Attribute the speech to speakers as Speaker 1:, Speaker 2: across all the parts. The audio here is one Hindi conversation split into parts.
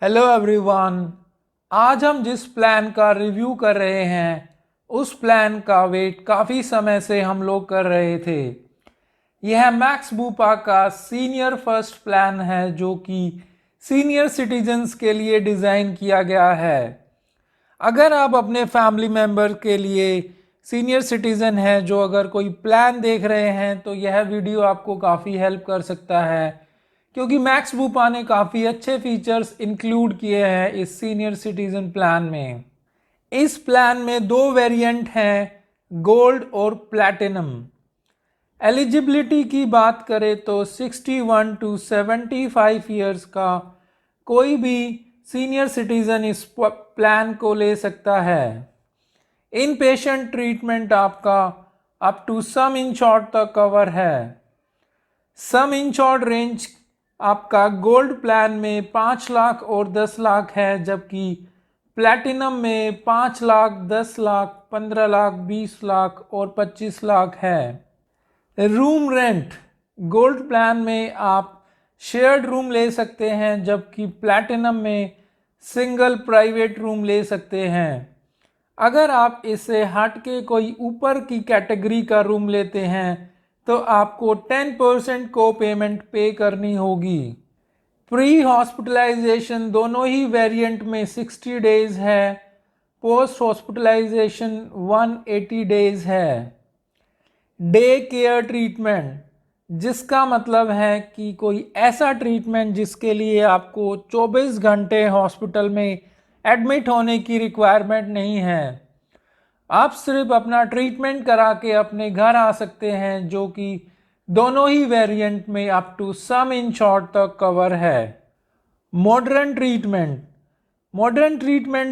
Speaker 1: Hello everyone. आज हम जिस प्लान का रिव्यू कर रहे हैं उस प्लान का वेट काफ़ी समय से हम लोग कर रहे थे। यह मैक्स बूपा का सीनियर फर्स्ट प्लान है जो कि सीनियर सिटीजन्स के लिए डिज़ाइन किया गया है। अगर आप अपने फैमिली मेम्बर के लिए सीनियर सिटीज़न हैं जो अगर कोई प्लान देख रहे हैं तो यह वीडियो आपको काफ़ी हेल्प कर सकता है, क्योंकि मैक्स बूपा ने काफ़ी अच्छे फीचर्स इंक्लूड किए हैं इस सीनियर सिटीजन प्लान में। इस प्लान में दो वेरिएंट हैं, गोल्ड और प्लैटिनम। एलिजिबिलिटी की बात करें तो 61 टू 75 ईयर्स का कोई भी सीनियर सिटीजन इस प्लान को ले सकता है। इन पेशेंट ट्रीटमेंट आपका अप टू सम इंश्योर्ड तक कवर है। सम इंश्योर्ड रेंज आपका गोल्ड प्लान में 5 लाख और 10 लाख है, जबकि प्लैटिनम में 5 लाख, 10 लाख, 15 लाख, 20 लाख और 25 लाख है। रूम रेंट गोल्ड प्लान में आप शेयर्ड रूम ले सकते हैं, जबकि प्लैटिनम में सिंगल प्राइवेट रूम ले सकते हैं। अगर आप इससे हट के कोई ऊपर की कैटेगरी का रूम लेते हैं तो आपको 10% को पेमेंट पे करनी होगी। प्री हॉस्पिटलाइजेशन दोनों ही वेरिएंट में 60 डेज है, पोस्ट हॉस्पिटलाइजेशन 180 डेज है। डे केयर ट्रीटमेंट, जिसका मतलब है कि कोई ऐसा ट्रीटमेंट जिसके लिए आपको 24 घंटे हॉस्पिटल में एडमिट होने की रिक्वायरमेंट नहीं है। आप सिर्फ अपना ट्रीटमेंट करा के अपने घर आ सकते हैं, जो कि दोनों ही वेरिएंट में अप टू सम इंश्योर्ड तक कवर है। मॉडर्न ट्रीटमेंट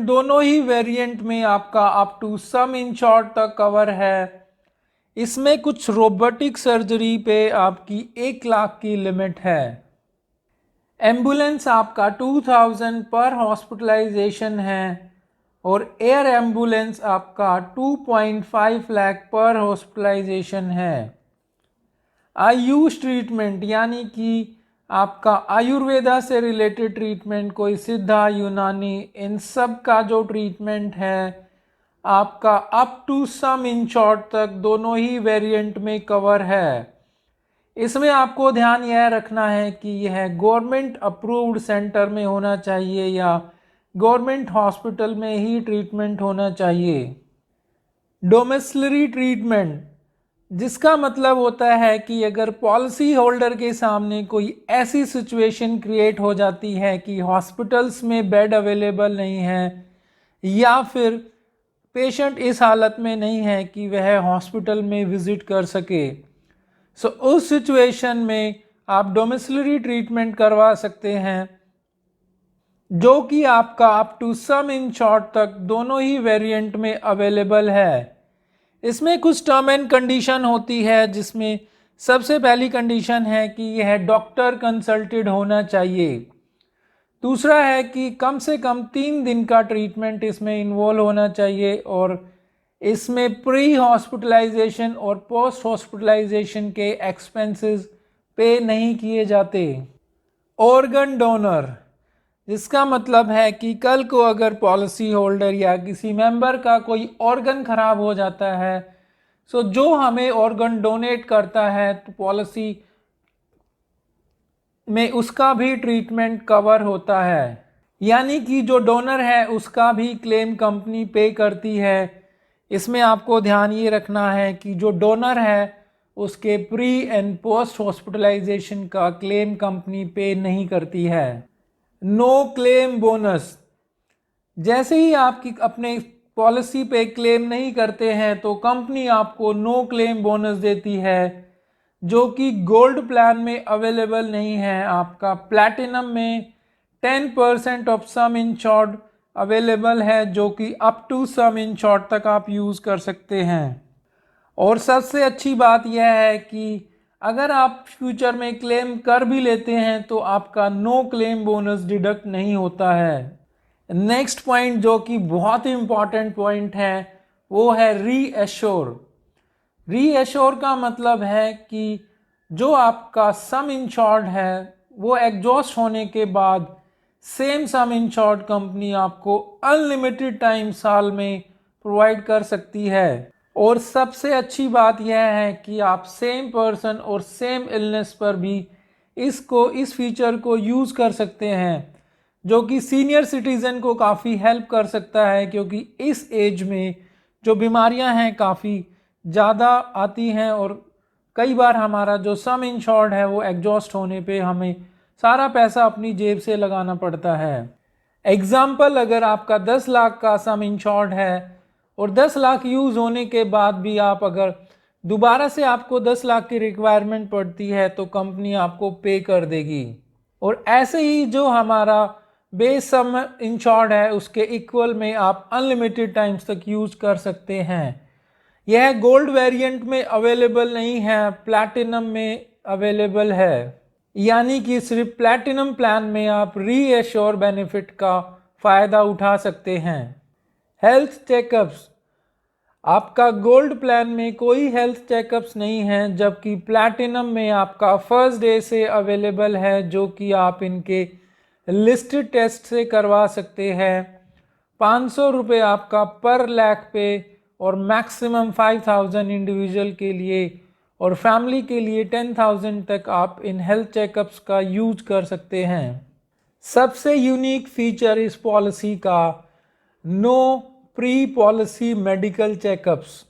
Speaker 1: दोनों ही वेरिएंट में आपका अप टू सम इंश्योर्ड तक कवर है। इसमें कुछ रोबोटिक सर्जरी पे आपकी 1 लाख की लिमिट है। एम्बुलेंस आपका 2000 पर हॉस्पिटलाइजेशन है और एयर एम्बुलेंस आपका 2.5 लाख पर हॉस्पिटलाइजेशन है। आयुष ट्रीटमेंट यानी कि आपका आयुर्वेदा से रिलेटेड ट्रीटमेंट, कोई सिद्धा, यूनानी, इन सब का जो ट्रीटमेंट है आपका अप टू सम इंश्योर्ड तक दोनों ही वेरिएंट में कवर है। इसमें आपको ध्यान यह रखना है कि यह गवर्नमेंट अप्रूव्ड सेंटर में होना चाहिए या गवर्नमेंट हॉस्पिटल में ही ट्रीटमेंट होना चाहिए। डोमिसिलरी ट्रीटमेंट, जिसका मतलब होता है कि अगर पॉलिसी होल्डर के सामने कोई ऐसी सिचुएशन क्रिएट हो जाती है कि हॉस्पिटल्स में बेड अवेलेबल नहीं है या फिर पेशेंट इस हालत में नहीं है कि वह हॉस्पिटल में विजिट कर सके, सो उस सिचुएशन में आप डोमिसिलरी ट्रीटमेंट करवा सकते हैं, जो कि आपका अप टू सम इंश्योर्ड तक दोनों ही वेरिएंट में अवेलेबल है। इसमें कुछ टर्म एंड कंडीशन होती है, जिसमें सबसे पहली कंडीशन है कि यह डॉक्टर कंसल्टेड होना चाहिए। दूसरा है कि कम से कम 3 दिन का ट्रीटमेंट इसमें इन्वॉल्व होना चाहिए और इसमें प्री हॉस्पिटलाइजेशन और पोस्ट हॉस्पिटलाइजेशन के एक्सपेंसेस पे नहीं किए जाते। ऑर्गन डोनर, जिसका मतलब है कि कल को अगर पॉलिसी होल्डर या किसी मेंबर का कोई ऑर्गन खराब हो जाता है, सो जो हमें ऑर्गन डोनेट करता है तो पॉलिसी में उसका भी ट्रीटमेंट कवर होता है, यानी कि जो डोनर है उसका भी क्लेम कंपनी पे करती है। इसमें आपको ध्यान ये रखना है कि जो डोनर है उसके प्री एंड पोस्ट हॉस्पिटलाइजेशन का क्लेम कंपनी पे नहीं करती है। नो क्लेम बोनस, जैसे ही आपकी अपने पॉलिसी पे क्लेम नहीं करते हैं तो कंपनी आपको नो क्लेम बोनस देती है, जो कि गोल्ड प्लान में अवेलेबल नहीं है। आपका प्लैटिनम में 10% ऑफ सम इंश्योर्ड अवेलेबल है, जो कि अप टू सम इंश्योर्ड तक आप यूज़ कर सकते हैं। और सबसे अच्छी बात यह है कि अगर आप फ्यूचर में क्लेम कर भी लेते हैं तो आपका नो क्लेम बोनस डिडक्ट नहीं होता है। नेक्स्ट पॉइंट जो कि बहुत ही इम्पॉर्टेंट पॉइंट है वो है रीएश्योर। रीएश्योर का मतलब है कि जो आपका सम इंश्योर्ड है वो एग्जॉस्ट होने के बाद सेम सम इंश्योर्ड कंपनी आपको अनलिमिटेड टाइम साल में प्रोवाइड कर सकती है। और सबसे अच्छी बात यह है कि आप सेम पर्सन और सेम इलनेस पर भी इस फीचर को यूज़ कर सकते हैं, जो कि सीनियर सिटीज़न को काफ़ी हेल्प कर सकता है, क्योंकि इस एज में जो बीमारियां हैं काफ़ी ज़्यादा आती हैं और कई बार हमारा जो सम इंश्योर्ड है वो एग्जॉस्ट होने पे हमें सारा पैसा अपनी जेब से लगाना पड़ता है। एग्जाम्पल, अगर आपका 10 लाख का सम इंश्योर्ड है और 10 लाख यूज़ होने के बाद भी आप अगर दोबारा से आपको 10 लाख की रिक्वायरमेंट पड़ती है तो कंपनी आपको पे कर देगी। और ऐसे ही जो हमारा बेस सम इंश्योर्ड है उसके इक्वल में आप अनलिमिटेड टाइम्स तक यूज़ कर सकते हैं। यह गोल्ड वेरिएंट में अवेलेबल नहीं है, प्लैटिनम में अवेलेबल है। यानी कि सिर्फ प्लैटिनम प्लान में आप रीएश्योर बेनिफिट का फ़ायदा उठा सकते हैं। हेल्थ चेकअप्स, आपका गोल्ड प्लान में कोई हेल्थ चेकअप्स नहीं है, जबकि प्लैटिनम में आपका फर्स्ट डे से अवेलेबल है, जो कि आप इनके लिस्टेड टेस्ट से करवा सकते हैं। 500 रुपये आपका पर लाख पे और मैक्सिमम 5000 इंडिविजुअल के लिए और फैमिली के लिए 10,000 तक आप इन हेल्थ चेकअप्स का यूज कर सकते हैं। सबसे यूनिक फीचर इस पॉलिसी का no pre policy medical checkups.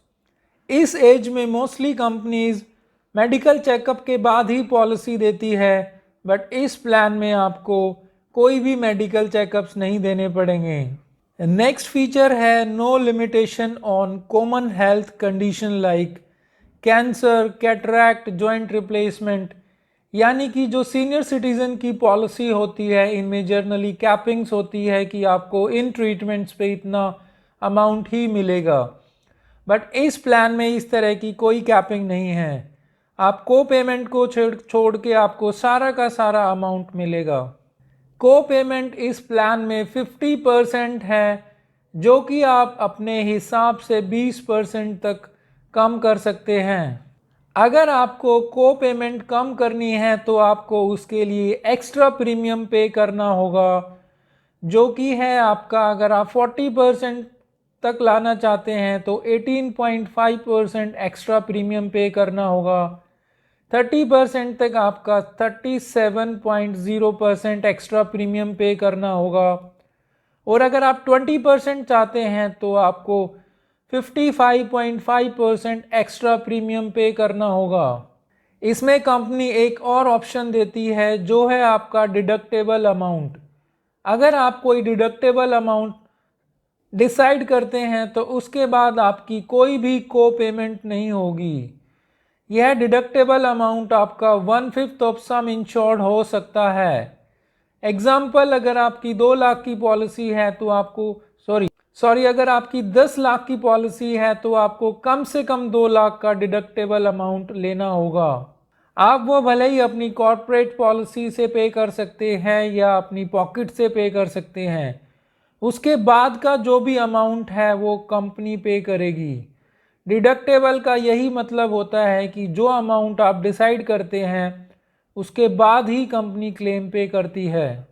Speaker 1: इस एज में मोस्टली कंपनीज मेडिकल चेकअप के बाद ही पॉलिसी देती है, बट इस प्लान में आपको कोई भी मेडिकल चेकअप्स नहीं देने पड़ेंगे। नेक्स्ट फीचर है no limitation on common health condition like cancer, cataract, joint replacement. यानी कि जो सीनियर सिटीज़न की पॉलिसी होती है इनमें जर्नली कैपिंग्स होती है कि आपको इन ट्रीटमेंट्स पे इतना अमाउंट ही मिलेगा, बट इस प्लान में इस तरह की कोई कैपिंग नहीं है। आपको पेमेंट को छोड़ के आपको सारा का सारा अमाउंट मिलेगा। को पेमेंट इस प्लान में 50% है, जो कि आप अपने हिसाब से 20% तक कम कर सकते हैं। अगर आपको को पेमेंट कम करनी है तो आपको उसके लिए एक्स्ट्रा प्रीमियम पे करना होगा, जो कि है आपका, अगर आप 40% तक लाना चाहते हैं तो 18.5% एक्स्ट्रा प्रीमियम पे करना होगा। 30% तक आपका 37.0% एक्स्ट्रा प्रीमियम पे करना होगा। और अगर आप 20% चाहते हैं तो आपको 55.5% एक्स्ट्रा प्रीमियम पे करना होगा। इसमें कंपनी एक और ऑप्शन देती है, जो है आपका डिडक्टेबल अमाउंट। अगर आप कोई डिडक्टेबल अमाउंट डिसाइड करते हैं तो उसके बाद आपकी कोई भी को पेमेंट नहीं होगी। यह डिडक्टेबल अमाउंट आपका 1/5 ऑफ सम इंश्योर्ड हो सकता है। एग्जाम्पल, अगर आपकी 2 लाख की पॉलिसी है तो आपको अगर आपकी 10 लाख की पॉलिसी है तो आपको कम से कम 2 लाख का डिडक्टेबल अमाउंट लेना होगा। आप वो भले ही अपनी कॉर्पोरेट पॉलिसी से पे कर सकते हैं या अपनी पॉकेट से पे कर सकते हैं, उसके बाद का जो भी अमाउंट है वो कंपनी पे करेगी। डिडक्टेबल का यही मतलब होता है कि जो अमाउंट आप डिसाइड करते हैं उसके बाद ही कंपनी क्लेम पे करती है।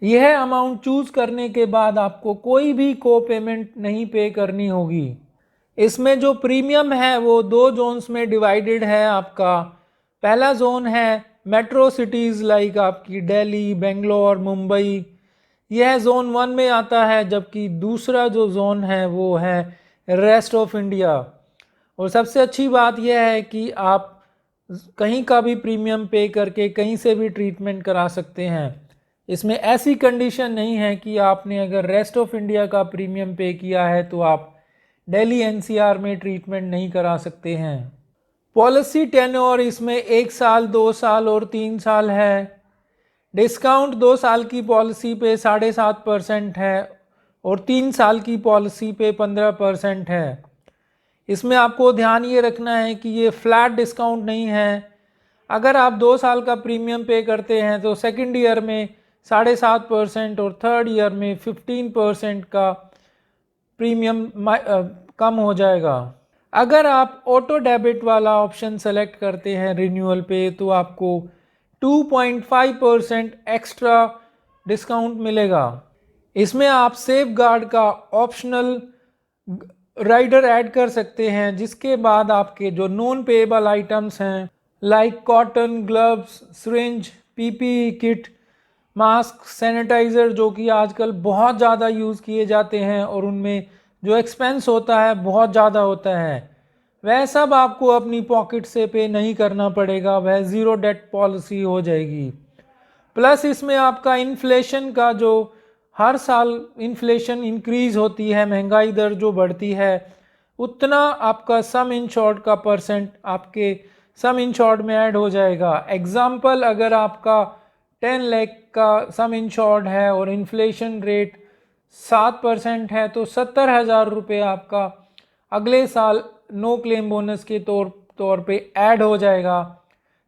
Speaker 1: यह अमाउंट चूज करने के बाद आपको कोई भी को पेमेंट नहीं पे करनी होगी। इसमें जो प्रीमियम है वो 2 जोन्स में डिवाइडेड है। आपका पहला जोन है मेट्रो सिटीज़ लाइक आपकी दिल्ली, बेंगलोर, मुंबई, यह जोन 1 में आता है, जबकि दूसरा जो जोन है वो है रेस्ट ऑफ इंडिया। और सबसे अच्छी बात यह है कि आप कहीं का भी प्रीमियम पे करके कहीं से भी ट्रीटमेंट करा सकते हैं। इसमें ऐसी कंडीशन नहीं है कि आपने अगर रेस्ट ऑफ इंडिया का प्रीमियम पे किया है तो आप दिल्ली एनसीआर में ट्रीटमेंट नहीं करा सकते हैं। पॉलिसी टेन्योर इसमें 1 साल, 2 साल और 3 साल है। डिस्काउंट 2 साल की पॉलिसी पे 7.5% है और 3 साल की पॉलिसी पे 15% है। इसमें आपको ध्यान ये रखना है कि ये फ्लैट डिस्काउंट नहीं है। अगर आप 2 साल का प्रीमियम पे करते हैं तो सेकंड ईयर में 7.5% और थर्ड ईयर में 15% का प्रीमियम कम हो जाएगा। अगर आप ऑटो डेबिट वाला ऑप्शन सेलेक्ट करते हैं रिन्यूअल पे तो आपको 2.5% एक्स्ट्रा डिस्काउंट मिलेगा। इसमें आप सेफ गार्ड का ऑप्शनल राइडर ऐड कर सकते हैं, जिसके बाद आपके जो नॉन पेएबल आइटम्स हैं like cotton, gloves, syringe, PPE kit, mask, sanitiser, जो कि आजकल बहुत ज़्यादा यूज़ किए जाते हैं और उनमें जो एक्सपेंस होता है बहुत ज़्यादा होता है, वह सब आपको अपनी पॉकेट से पे नहीं करना पड़ेगा, वह ज़ीरो डेट पॉलिसी हो जाएगी। प्लस इसमें आपका इन्फ्लेशन का जो हर साल इन्फ्लेशन इंक्रीज़ होती है, महंगाई दर जो बढ़ती है, उतना आपका सम इंश्योर्ड का परसेंट आपके सम इंश्योर्ड में ऐड हो जाएगा। एग्जाम्पल, अगर आपका 10 लाख का सम इंश्योर्ड है और इन्फ्लेशन रेट 7% है तो 70,000 रुपये आपका अगले साल नो क्लेम बोनस के तौर पे ऐड हो जाएगा,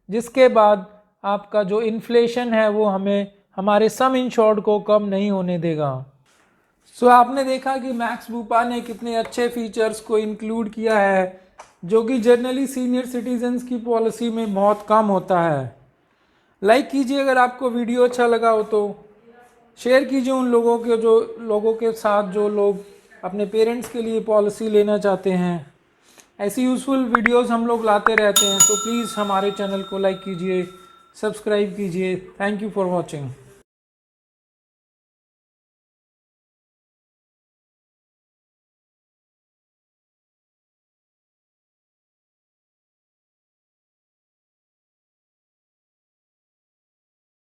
Speaker 1: जिसके बाद आपका जो इन्फ्लेशन है वो हमें हमारे सम इंश्योर्ड को कम नहीं होने देगा। सो आपने देखा कि मैक्स बुपा ने कितने अच्छे फीचर्स को इंक्लूड किया है, जो कि जनरली सीनियर सिटीजन्स की पॉलिसी में बहुत कम होता है। लाइक कीजिए अगर आपको वीडियो अच्छा लगा हो तो, शेयर कीजिए उन लोगों के साथ जो लोग अपने पेरेंट्स के लिए पॉलिसी लेना चाहते हैं। ऐसी यूज़फुल वीडियोस हम लोग लाते रहते हैं, तो प्लीज़ हमारे चैनल को लाइक कीजिए, सब्सक्राइब कीजिए। Thank you for watching.